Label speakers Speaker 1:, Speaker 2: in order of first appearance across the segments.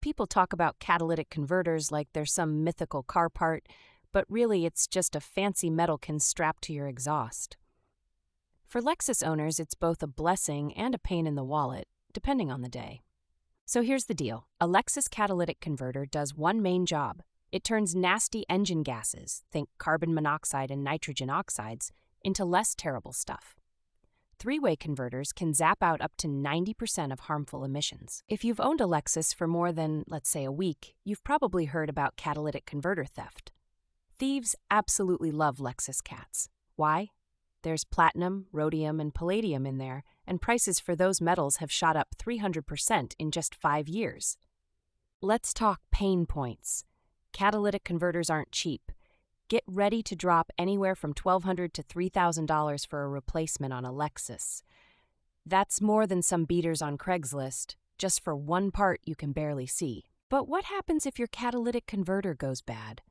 Speaker 1: People talk about catalytic converters like they're some mythical car part, but really it's just a fancy metal can strapped to your exhaust. For Lexus owners, it's both a blessing and a pain in the wallet, depending on the day. So here's the deal. A Lexus catalytic converter does one main job. It turns nasty engine gases, think carbon monoxide and nitrogen oxides, into less terrible stuff. Three-way converters can zap out up to 90% of harmful emissions. If you've owned a Lexus for more than, let's say, a week, you've probably heard about catalytic converter theft. Thieves absolutely love Lexus cats. Why? There's platinum, rhodium, and palladium in there, and prices for those metals have shot up 300% in just 5 years. Let's talk pain points. Catalytic converters aren't cheap. Get ready to drop anywhere from $1,200 to $3,000 for a replacement on a Lexus. That's more than some beaters on Craigslist, just for one part you can barely see. But what happens if your catalytic converter goes bad?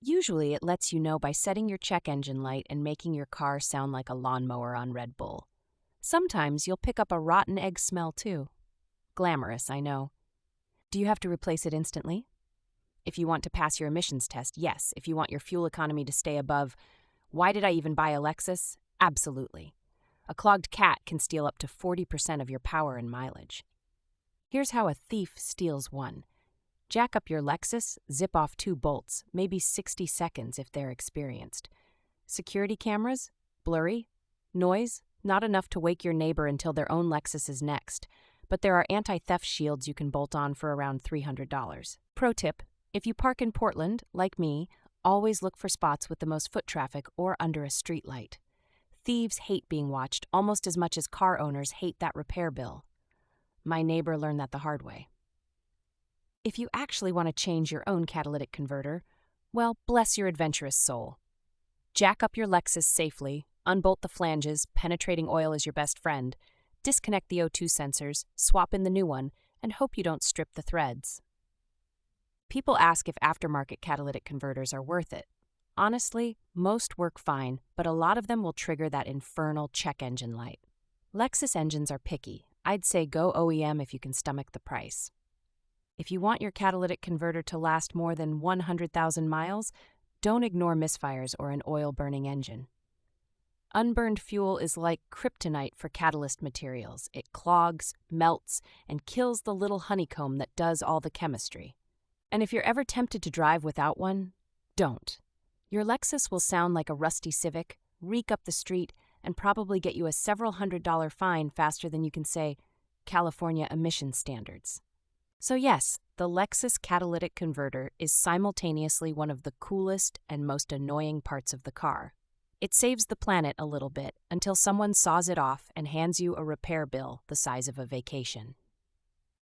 Speaker 1: Usually it lets you know by setting your check engine light and making your car sound like a lawnmower on Red Bull. Sometimes you'll pick up a rotten egg smell too. Glamorous, I know. Do you have to replace it instantly? If you want to pass your emissions test, yes. If you want your fuel economy to stay above, why did I even buy a Lexus? Absolutely. A clogged cat can steal up to 40% of your power and mileage. Here's how a thief steals one. Jack up your Lexus, zip off 2 bolts, maybe 60 seconds if they're experienced. Security cameras? Blurry? Noise? Not enough to wake your neighbor until their own Lexus is next. But there are anti-theft shields you can bolt on for around $300. Pro tip. If you park in Portland, like me, always look for spots with the most foot traffic or under a street light. Thieves hate being watched almost as much as car owners hate that repair bill. My neighbor learned that the hard way. If you actually want to change your own catalytic converter, well, bless your adventurous soul. Jack up your Lexus safely, unbolt the flanges, penetrating oil is your best friend, disconnect the O2 sensors, swap in the new one, and hope you don't strip the threads. People ask if aftermarket catalytic converters are worth it. Honestly, most work fine, but a lot of them will trigger that infernal check engine light. Lexus engines are picky. I'd say go OEM if you can stomach the price. If you want your catalytic converter to last more than 100,000 miles, don't ignore misfires or an oil-burning engine. Unburned fuel is like kryptonite for catalyst materials. It clogs, melts, and kills the little honeycomb that does all the chemistry. And if you're ever tempted to drive without one, don't. Your Lexus will sound like a rusty Civic, reek up the street, and probably get you a several $100 fine faster than you can say, California emission standards. So yes, the Lexus catalytic converter is simultaneously one of the coolest and most annoying parts of the car. It saves the planet a little bit until someone saws it off and hands you a repair bill the size of a vacation.